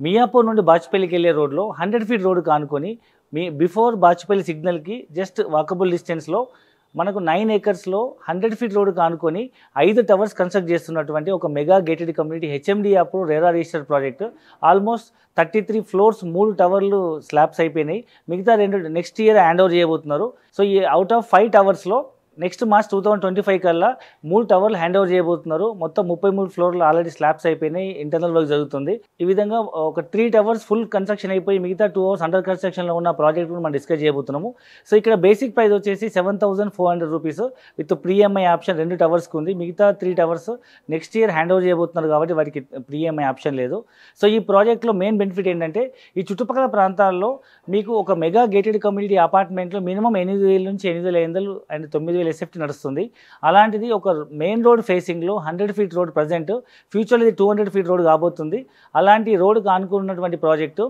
మియాపూర్ నుండి బాచుపల్లికి వెళ్ళే రోడ్లో 100 ఫీట్ రోడ్ కానుకొని మీ బిఫోర్ బాచుపల్లి సిగ్నల్కి జస్ట్ వాకబుల్ డిస్టెన్స్లో మనకు 9 ఏకర్స్లో 100 ఫీట్ రోడ్ కానుకొని 5 టవర్స్ కన్స్ట్రక్ట్ చేస్తున్నటువంటి ఒక మెగా గేటెడ్ కమ్యూనిటీ హెచ్ఎండి అప్పుడు RERA register project. Almost 33 floors 3 టవర్లు స్లాబ్స్ అయిపోయినాయి. మిగతా 2 నెక్స్ట్ ఇయర్ హ్యాండ్ ఓవర్ చేయబోతున్నారు. సో ఈ అవుట్ ఆఫ్ 5 టవర్స్లో నెక్స్ట్ మార్చ్ 2025 కల్లా 3 టవర్లు హ్యాండ్ ఓవర్ చేయబోతున్నారు. మొత్తం 33 ఫ్లోర్లు ఆల్రెడీ స్లాబ్స్ అయిపోయినాయి. ఇంటర్నల్ వర్క్ జరుగుతుంది. ఈ విధంగా ఒక 3 టవర్స్ ఫుల్ కన్స్ట్రక్షన్ అయిపోయి మిగతా 2 అవర్స్ అండర్ కన్స్ట్రక్షన్లో ఉన్న ప్రాజెక్ట్ మనం డిస్కస్ చేయబోతున్నాము. సో ఇక్కడ బేసిక్ ప్రైస్ వచ్చేసి 7,400 rupees with pre MI option 2 టవర్స్కి ఉంది. మిగతా 3 towers next year hand over చేయబోతున్నారు కాబట్టి వారికి ప్రీ ఎంఐ ఆప్షన్ లేదు. సో ఈ ప్రాజెక్ట్లో మెయిన్ బెనిఫిట్ ఏంటంటే ఈ చుట్టుపక్కల ప్రాంతాల్లో మీకు ఒక మెగా గేటెడ్ కమ్యూనిటీ అపార్ట్మెంట్లో మినిమం 8,000 నుంచి 8,500 అండ్ 9,000 ఎస్ఎఫ్టీ నడుస్తుంది. అలాంటిది ఒక మెయిన్ రోడ్ ఫేసింగ్లో 100 ఫీట్ రోడ్ ప్రజెంట్, ఫ్యూచర్లో ఇది 200 ఫీట్ రోడ్ కాబోతుంది. అలాంటి రోడ్కు ఆనుకున్నటువంటి ప్రాజెక్టు.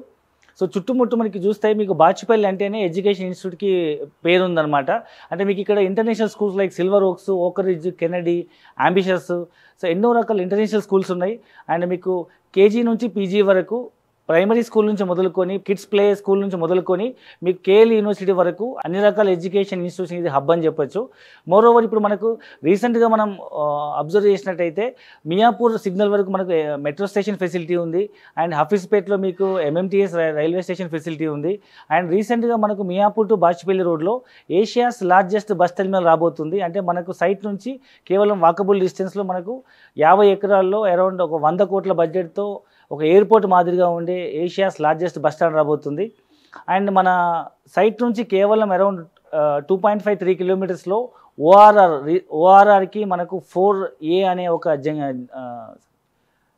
సో చుట్టుముట్టు మనకి చూస్తే మీకు బాచుపల్లి అంటేనే ఎడ్యుకేషన్ ఇన్స్టిట్యూట్కి పేరుందనమాట. అంటే మీకు ఇక్కడ ఇంటర్నేషనల్ స్కూల్స్ లైక్ సిల్వర్ ఓక్స్, ఓక్ రిడ్జ్, కెనడీ, అంబిషస్, సో ఎన్నో రకాల ఇంటర్నేషనల్ స్కూల్స్ ఉన్నాయి. అండ్ మీకు కేజీ నుంచి పీజీ వరకు ప్రైమరీ స్కూల్ నుంచి మొదలుకొని కిడ్స్ ప్లే స్కూల్ నుంచి మొదలుకొని మీకు కేఎల్ యూనివర్సిటీ వరకు అన్ని రకాల ఎడ్యుకేషన్ ఇన్స్టిట్యూషన్ ఇది హబ్ అని చెప్పొచ్చు. మోరోవర్ ఇప్పుడు మనకు రీసెంట్గా మనం అబ్జర్వ్ చేసినట్టయితే మియాపూర్ సిగ్నల్ వరకు మనకు మెట్రో స్టేషన్ ఫెసిలిటీ ఉంది. అండ్ హఫీజ్పేట్లో మీకు ఎంఎంటీఎస్ రైల్వే స్టేషన్ ఫెసిలిటీ ఉంది. అండ్ రీసెంట్గా మనకు మియాపూర్ టు బాచుపల్లి రోడ్లో ఏషియాస్ లార్జెస్ట్ బస్ టెర్మినల్ రాబోతుంది. అంటే మనకు సైట్ నుంచి కేవలం వాకబుల్ డిస్టెన్స్లో మనకు 50 ఎకరాల్లో అరౌండ్ ఒక 100 కోట్ల బడ్జెట్తో ఒక ఎయిర్పోర్ట్ మాదిరిగా ఉండే ఏషియాస్ లార్జెస్ట్ బస్ స్టాండ్ రాబోతుంది. అండ్ మన సైట్ నుంచి కేవలం అరౌండ్ 2.53 కిలోమీటర్స్లో ఓఆర్ఆర్కి మనకు 4A అనే ఒక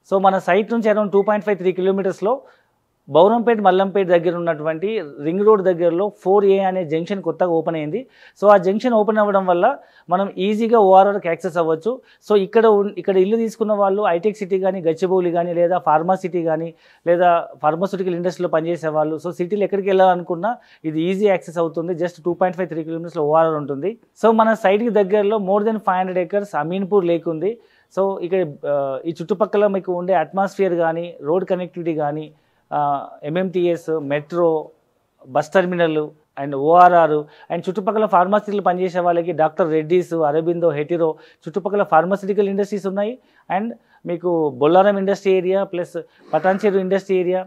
సో మన సైట్ నుంచి అరౌండ్ 2.53 కిలోమీటర్స్లో బౌరంపేట్ మల్లంపేట్ దగ్గర ఉన్నటువంటి రింగ్ రోడ్ దగ్గరలో 4A అనే జంక్షన్ కొత్తగా ఓపెన్ అయింది. సో ఆ జంక్షన్ ఓపెన్ అవ్వడం వల్ల మనం ఈజీగా ఓఆర్ఆర్కి యాక్సెస్ అవ్వచ్చు. సో ఇక్కడ ఇల్లు తీసుకున్న వాళ్ళు హైటెక్ సిటీ కానీ, గచ్చిబౌలి కానీ, లేదా ఫార్మా సిటీ కానీ, లేదా ఫార్మాస్యూటికల్ ఇండస్ట్రీలో పనిచేసే వాళ్ళు, సో సిటీలో ఎక్కడికి వెళ్ళాలనుకున్నా ఇది ఈజీ యాక్సెస్ అవుతుంది. జస్ట్ 2.53 కిలోమీటర్స్లో ఓఆర్ఆర్ ఉంటుంది. సో మన సైట్కి దగ్గరలో more than 500 acres Ameenpur lake ఉంది. సో ఇక్కడ ఈ చుట్టుపక్కల మీకు ఉండే అట్మాస్ఫియర్ కానీ, రోడ్ కనెక్టివిటీ కానీ, MMTS, metro, bus terminal and ORR and చుట్టుపక్కల ఫార్మసీలు పనిచేసే వాళ్ళకి డాక్టర్ రెడ్డీస్, అరబిందో, హెటిరో, చుట్టుపక్కల ఫార్మాస్యూటికల్ ఇండస్ట్రీస్ ఉన్నాయి. అండ్ మీకు Bollaram industry area plus Patancheru industry area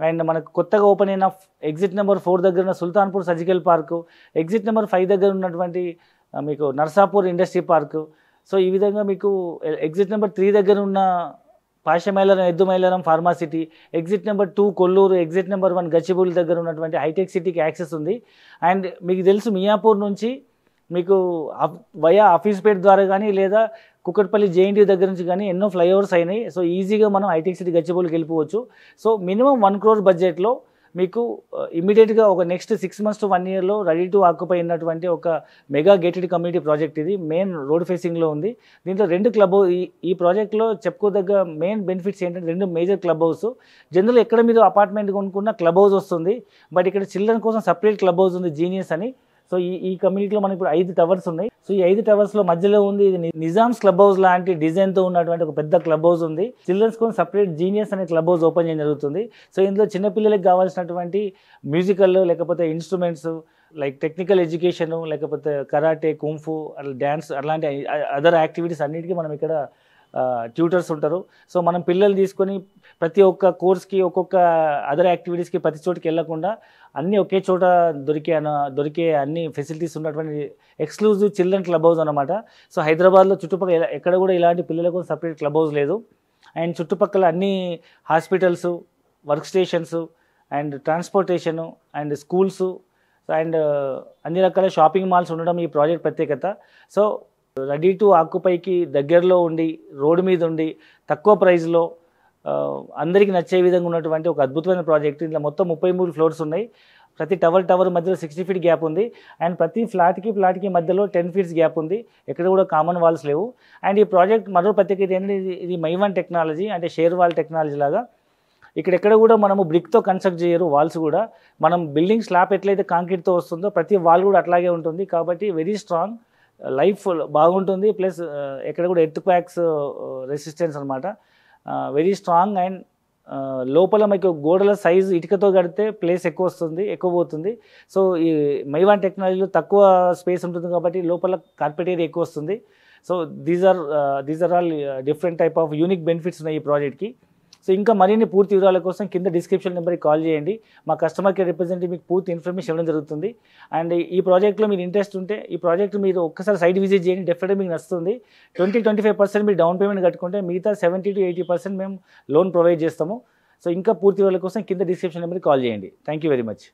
and మనకు కొత్తగా ఓపెన్ అయిన ఎగ్జిట్ నెంబర్ 4 దగ్గర ఉన్న Sultanpur surgical park, exit number 5 దగ్గర ఉన్నటువంటి మీకు నర్సాపూర్ ఇండస్ట్రీ పార్కు. సో ఈ విధంగా మీకు ఎగ్జిట్ నెంబర్ 3 దగ్గర ఉన్న Pashamylaram, Eddumailaram pharma city, exit number 2 Kollur, exit number 1 Gachibowli దగ్గర ఉన్నటువంటి హైటెక్ సిటీకి యాక్సెస్ ఉంది. అండ్ మీకు తెలుసు మియాపూర్ నుంచి మీకు వయా హఫీజ్పేట్ ద్వారా కానీ లేదా కుక్కట్పల్లి జేఎన్టీ దగ్గర నుంచి కానీ ఎన్నో ఫ్లైఓవర్స్ అయినాయి. సో ఈజీగా మనం హైటెక్ సిటీ గచ్చిబౌలికి వెళ్ళిపోవచ్చు. సో మినిమం 1 crore బడ్జెట్లో మీకు ఇమీడియట్గా ఒక నెక్స్ట్ 6 months to 1 yearలో రెడీ టు ఆక్యుపై ఉన్నటువంటి ఒక మెగా గేటెడ్ కమ్యూనిటీ ప్రాజెక్ట్. ఇది మెయిన్ రోడ్ ఫేసింగ్లో ఉంది. దీంట్లో 2 క్లబ్ ఈ ప్రాజెక్ట్లో చెప్పుకోదగ్గ మెయిన్ బెనిఫిట్స్ ఏంటంటే 2 మేజర్ క్లబ్ హౌస్. జనరల్ ఎక్కడ మీరు అపార్ట్మెంట్ కొనుక్కున్న క్లబ్ హౌస్ వస్తుంది. బట్ ఇక్కడ చిల్డ్రన్ కోసం సపరేట్ క్లబ్ హౌస్ ఉంది, జీనియస్ అని. సో ఈ కమ్యూనిటీలో మనకి ఇప్పుడు 5 టవర్స్ ఉన్నాయి. సో ఈ 5 టవర్స్లో మధ్యలో ఉంది ఇది నిజామ్స్ క్లబ్ హౌస్ లాంటి డిజైన్తో ఉన్నటువంటి ఒక పెద్ద క్లబ్ హౌస్ ఉంది. చిల్డ్రన్స్ కోసం సపరేట్ జీనియస్ అనే క్లబ్ హౌస్ ఓపెన్ చేయడం జరుగుతుంది. సో ఇందులో చిన్నపిల్లలకి కావాల్సినటువంటి మ్యూజికల్ లేకపోతే ఇన్స్ట్రుమెంట్స్ లైక్ టెక్నికల్ ఎడ్యుకేషను లేకపోతే కరాటే, కుంఫు, డ్యాన్స్ అలాంటి అదర్ యాక్టివిటీస్ అన్నిటికీ మనం ఇక్కడ ట్యూటర్స్ ఉంటారు. సో మనం పిల్లలు తీసుకొని ప్రతి ఒక్క కోర్స్కి ఒక్కొక్క అదర్ యాక్టివిటీస్కి ప్రతి చోటుకి వెళ్ళకుండా అన్నీ ఒకే చోట దొరికే అన్ని ఫెసిలిటీస్ ఉన్నటువంటి ఎక్స్క్లూజివ్ చిల్డ్రన్ క్లబ్ హౌస్ అనమాట. సో హైదరాబాద్లో చుట్టుపక్కల ఎక్కడ కూడా ఇలాంటి పిల్లలకు సపరేట్ క్లబ్ హౌస్ లేదు. అండ్ చుట్టుపక్కల అన్ని hospitals, work stations and transportation and schools and అన్ని రకాల షాపింగ్ మాల్స్ ఉండడం ఈ ప్రాజెక్ట్ ప్రత్యేకత. సో రెడీ టు ఆక్యుపైకి దగ్గరలో ఉండి, రోడ్డు మీద ఉండి, తక్కువ ప్రైస్లో అందరికీ నచ్చే విధంగా ఉన్నటువంటి ఒక అద్భుతమైన ప్రాజెక్ట్. ఇందులో మొత్తం 33 ఫ్లోర్స్ ఉన్నాయి. ప్రతి టవర్ మధ్యలో 60 feet గ్యాప్ ఉంది. అండ్ ప్రతి ఫ్లాట్కి మధ్యలో 10 feet గ్యాప్ ఉంది. ఎక్కడ కూడా కామన్ వాల్స్ లేవు. అండ్ ఈ ప్రాజెక్ట్ మరో ప్రత్యేకత ఏంటంటే ఇది మైవన్ టెక్నాలజీ, అంటే షేర్ వాల్ టెక్నాలజీ లాగా. ఇక్కడెక్కడ కూడా మనము బ్రిక్తో కన్స్ట్రక్ట్ చేయరు. వాల్స్ కూడా మనం బిల్డింగ్ స్లాబ్ ఎట్లయితే కాంక్రీట్తో వస్తుందో ప్రతి వాల్ కూడా అట్లాగే ఉంటుంది. కాబట్టి వెరీ స్ట్రాంగ్, లైఫ్ బాగుంటుంది. ప్లస్ ఎక్కడ కూడా ఎర్త్ క్వాక్స్ రెసిస్టెన్స్ అనమాట. వెరీ స్ట్రాంగ్ అండ్ లోపల మీకు గోడల సైజు ఇటుకతో కడితే ప్లేస్ ఎక్కువ పోతుంది. సో ఈ మైవాన్ టెక్నాలజీలో తక్కువ స్పేస్ ఉంటుంది కాబట్టి లోపల కార్పెట్ ఏరియా ఎక్కువ వస్తుంది. So these are all different type of unique benefits ఉన్నాయి ఈ ప్రాజెక్ట్కి. సో ఇంకా మరిన్ని పూర్తి వివరాల కోసం కింద డిస్క్రిప్షన్ నెంబర్కి కాల్ చేయండి. మా కస్టమర్ కేర్ రిప్రజెంటేటివ్ మీకు పూర్తి ఇన్ఫర్మేషన్ ఇవ్వడం జరుగుతుంది. అండ్ ఈ ప్రాజెక్ట్లో మీరు ఇంట్రెస్ట్ ఉంటే ఈ ప్రాజెక్ట్ మీరు ఒక్కసారి సైట్ విజిట్ చేయండి, డెఫినెట్గా మీకు నచ్చుతుంది. 20-25% మీరు డౌన్ పేమెంట్ కట్టుకుంటే మిగతా 70-80% మేము లోన్ ప్రొవైడ్ చేస్తాము. సో ఇంకా పూర్తి వివరాల కోసం కింద డిస్క్రిప్షన్ నెంబర్కి కాల్ చేయండి. Thank you very much.